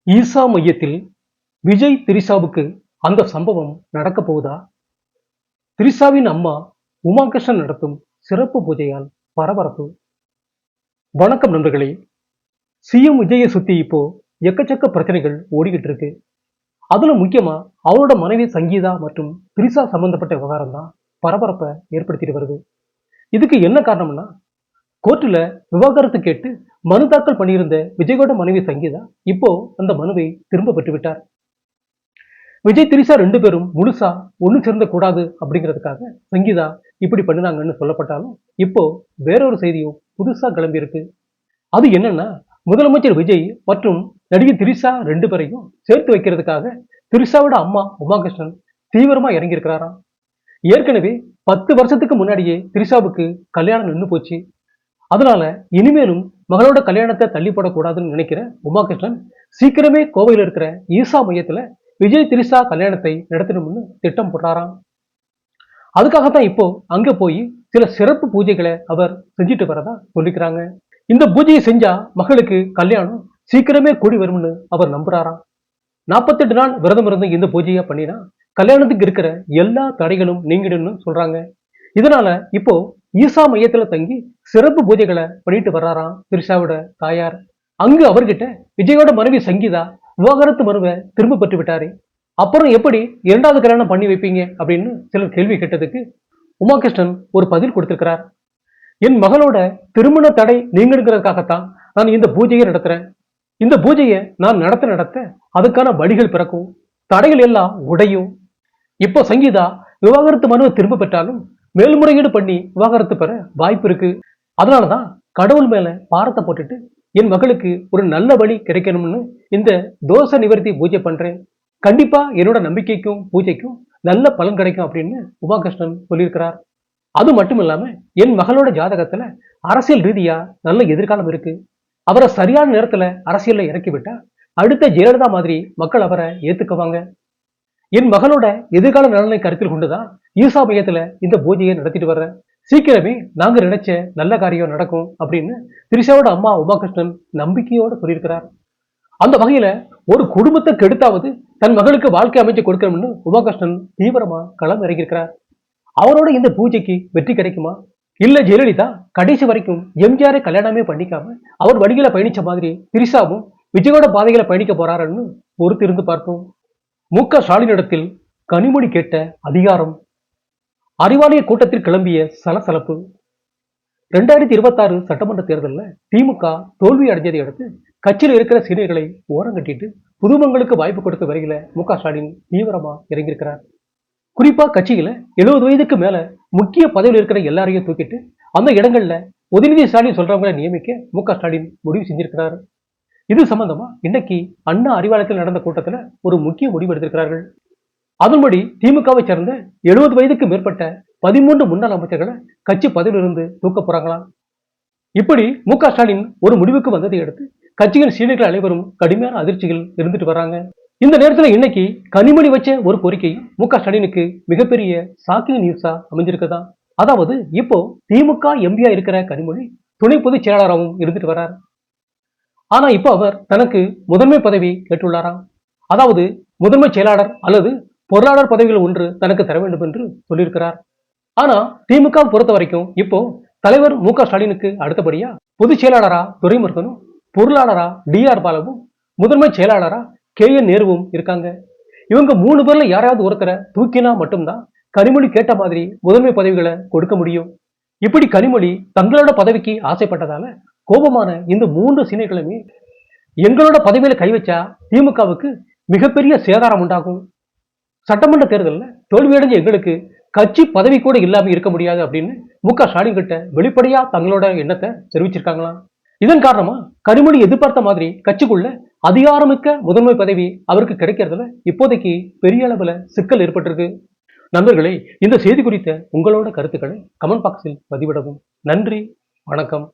ஈசா மையத்தில் விஜய் திரிஷாவுக்கு அந்த சம்பவம் நடக்க போகுதா? திரிஷாவின் அம்மா உமா கிருஷ்ணன் நடத்தும் சிறப்பு பூஜையால் பரபரப்பு. வணக்கம் நண்பர்களே. சிஎம் விஜயை சுத்தி இப்போ எக்கச்சக்க பிரச்சனைகள் ஓடிக்கிட்டு இருக்கு. அதுல முக்கியமா அவரோட மனைவி சங்கீதா மற்றும் திரிஷா சம்பந்தப்பட்ட விவகாரம் தான் பரபரப்பை ஏற்படுத்திட்டு வருது. இதுக்கு என்ன காரணம்னா, கோர்ட்டுல விவாகரத்து கேட்டு மனு தாக்கல் பண்ணியிருந்த விஜயோட மனைவி சங்கீதா இப்போ அந்த மனுவை திரும்ப பெற்றுவிட்டார். விஜய் திரிஷா 2 பேரும் முழுசா ஒண்ணு சேர்ந்த கூடாது அப்படிங்கிறதுக்காக சங்கீதா இப்படி பண்ணினாங்கன்னு சொல்லப்பட்டாலும் இப்போ வேறொரு செய்தியும் புதுசா கிளம்பி இருக்கு. அது என்னன்னா, முதலமைச்சர் விஜய் மற்றும் நடிகை திரிஷா 2 பேரையும் சேர்த்து வைக்கிறதுக்காக திரிஷாவோட அம்மா உமாகிருஷ்ணன் தீவிரமா இறங்கி இருக்கிறாராம். ஏற்கனவே 10 வருஷத்துக்கு முன்னாடியே திரிஷாவுக்கு கல்யாணம் நின்று போச்சு. அதனால இனிமேலும் மகளோட கல்யாணத்தை தள்ளி போடக்கூடாதுன்னு நினைக்கிற உமாகிருஷ்ணன் சீக்கிரமே கோவையில் இருக்கிற ஈசா மையத்துல விஜய் திரிஷா கல்யாணத்தை நடத்தணும்னு திட்டம் போடுறாராம். அதுக்காகத்தான் இப்போ அங்க போய் சில சிறப்பு பூஜைகளை அவர் செஞ்சுட்டு வரதா சொல்லிக்கிறாங்க. இந்த பூஜையை செஞ்சா மகளுக்கு கல்யாணம் சீக்கிரமே கூடி வரும்னு அவர் நம்புறாராம். 48 நாள் விரதம் இருந்து இந்த பூஜையா பண்ணினா கல்யாணத்துக்கு இருக்கிற எல்லா தடைகளும் நீங்கிடும்னு சொல்றாங்க. இதனால இப்போ ஈசா மையத்துல தங்கி சிறப்பு பூஜைகளை பண்ணிட்டு வர்றாராம் திரிஷாவோட தாயார். அங்கு அவர்கிட்ட விஜயோட மனைவி சங்கீதா விவாகரத்து மனுவை திரும்ப பெற்று விட்டாரு. அப்புறம் எப்படி 2வது கல்யாணம் பண்ணி வைப்பீங்க அப்படின்னு சிலர் கேள்வி கேட்டதுக்கு உமாகிருஷ்ணன் ஒரு பதில் கொடுத்திருக்கிறார். என் மகளோட திருமண தடை நீங்கிறதுக்காகத்தான் நான் இந்த பூஜையை நடத்துறேன். இந்த பூஜையை நான் நடத்த அதுக்கான வழிகள் பிறக்கும், தடைகள் எல்லாம் உடையும். இப்போ சங்கீதா விவாகரத்து மனுவை திரும்ப பெற்றாலும் மேல்முறையீடு பண்ணி விவாகரத்து பெற வாய்ப்பு இருக்கு. அதனாலதான் கடவுள் மேல பாரத்தை போட்டுட்டு என் மகளுக்கு ஒரு நல்ல வழி கிடைக்கணும்னு இந்த தோஷ நிவர்த்தி பூஜை பண்றேன். கண்டிப்பா என்னோட நம்பிக்கைக்கும் பூஜைக்கும் நல்ல பலன் கிடைக்கும் அப்படின்னு உமாகிருஷ்ணன் சொல்லியிருக்கிறார். அது மட்டும் இல்லாம என் மகளோட ஜாதகத்துல அரசியல் ரீதியா நல்ல எதிர்காலம் இருக்கு. அவரை சரியான நேரத்துல அரசியல்ல இறக்கி விட்டா அடுத்த ஜெயலலிதா மாதிரி மக்கள் அவரை ஏத்துக்குவாங்க. என் மகளோட எதிர்கால நலனை கருத்தில் கொண்டுதான் ஈசா மையத்துல இந்த பூஜையை நடத்திட்டு வர்றேன். சீக்கிரமே நாங்க நினைச்ச நல்ல காரியம் நடக்கும் அப்படின்னு திரிஷாவோட அம்மா உமாகிருஷ்ணன் நம்பிக்கையோட சொல்லியிருக்கிறார். அந்த வகையில ஒரு குடும்பத்தை கெடுத்தாவது தன் மகளுக்கு வாழ்க்கை அமைச்சு கொடுக்கணும்னு உமாகிருஷ்ணன் தீவிரமா களம் இறங்கியிருக்கிறார். அவரோட இந்த பூஜைக்கு வெற்றி கிடைக்குமா, இல்ல ஜெயலலிதா கடைசி வரைக்கும் எம்ஜிஆரை கல்யாணமே பண்ணிக்காம அவர் வழிகளை பயணிச்ச மாதிரி திரிஷாவும் விஜயோட பாதைகளை பயணிக்க போறாருன்னு பொறுத்து இருந்து பார்ப்போம். மு.க. ஸ்டாலினிடத்தில் கனிமொழி கேட்ட அதிகாரம். அறிவாலய கூட்டத்தில் கிளம்பிய சலசலப்பு. 2026 சட்டமன்ற தேர்தலில் திமுக தோல்வி அடைஞ்சதை அடுத்து கட்சியில் இருக்கிற சீனியர்களை ஓரங்கட்டிட்டு புதுமங்களுக்கு வாய்ப்பு கொடுத்த வரையில மு.க. ஸ்டாலின் தீவிரமா இறங்கியிருக்கிறார். குறிப்பா கட்சியில 70 வயதுக்கு மேல முக்கிய பதவியில் இருக்கிற எல்லாரையும் தூக்கிட்டு அந்த இடங்கள்ல உதயநிதி ஸ்டாலின் சொல்றவங்களை நியமிக்க மு.க. ஸ்டாலின் முடிவு செஞ்சிருக்கிறார். இது சம்பந்தமா இன்னைக்கு அண்ணா அறிவாலயத்தில் நடந்த கூட்டத்துல ஒரு முக்கிய முடிவு எடுத்திருக்கிறார்கள். அதன்படி திமுகவை சேர்ந்த 70 வயதுக்கு மேற்பட்ட 13 முன்னாள் அமைச்சர்களை கட்சி பதவியிலிருந்து தூக்க போறாங்களாம். இப்படி மு.க. ஸ்டாலின் ஒரு முடிவுக்கு வந்ததை அடுத்து கட்சியின் சீனியர்கள் அனைவரும் கடுமையான அதிர்ச்சிகள் இருந்துட்டு வர்றாங்க. இந்த நேரத்தில் இன்னைக்கு கனிமொழி வச்ச ஒரு கோரிக்கை மு.க. ஸ்டாலினுக்கு மிகப்பெரிய ஷாக்கிங் நியூஸா அமைஞ்சிருக்குதான். அதாவது இப்போ திமுக எம்பியா இருக்கிற கனிமொழி துணை பொதுச் செயலாளராகவும் இருந்துட்டு வர்றார். ஆனா இப்போ அவர் தனக்கு முதன்மை பதவி கேட்டுள்ளாராம். அதாவது முதன்மை செயலாளர் அல்லது பொருளாளர் பதவிகள் ஒன்று தனக்கு தர வேண்டும் என்று சொல்லியிருக்கிறார். ஆனா திமுக பொறுத்த வரைக்கும் இப்போ தலைவர் மு.க. ஸ்டாலினுக்கு அடுத்தபடியா பொதுச் செயலாளரா துரைமுருகனும், பொருளாளரா டி.ஆர். பாலுவும், முதன்மை செயலாளரா கே.என். நேருவும் இருக்காங்க. இவங்க 3 பேர்ல யாராவது ஒருத்தரை தூக்கினா மட்டும்தான் கனிமொழி கேட்ட மாதிரி முதன்மை பதவிகளை கொடுக்க முடியும். இப்படி கனிமொழி தங்களோட பதவிக்கு ஆசைப்பட்டதால கோபமான இந்த 3 சீனியர்களுமே எங்களோட பதவியில கை வச்சா திமுகவுக்கு மிகப்பெரிய சேதாரம் உண்டாகும், சட்டமன்ற தேர்தலில் தோல்வியடைஞ்ச எங்களுக்கு கட்சி பதவி கூட இல்லாம இருக்க முடியாது அப்படின்னு மு.க. ஸ்டாலின் கிட்ட வெளிப்படையா தங்களோட எண்ணத்தை தெரிவிச்சிருக்காங்களாம். இதன் காரணமா கனிமொழி எதிர்பார்த்த மாதிரி கட்சிக்குள்ள அதிகாரமிக்க முதன்மை பதவி அவருக்கு கிடைக்கிறதுல இப்போதைக்கு பெரிய அளவுல சிக்கல் ஏற்பட்டிருக்கு. நண்பர்களே, இந்த செய்தி குறித்த உங்களோட கருத்துக்களை கமெண்ட் பாக்ஸில் பதிவிடவும். நன்றி, வணக்கம்.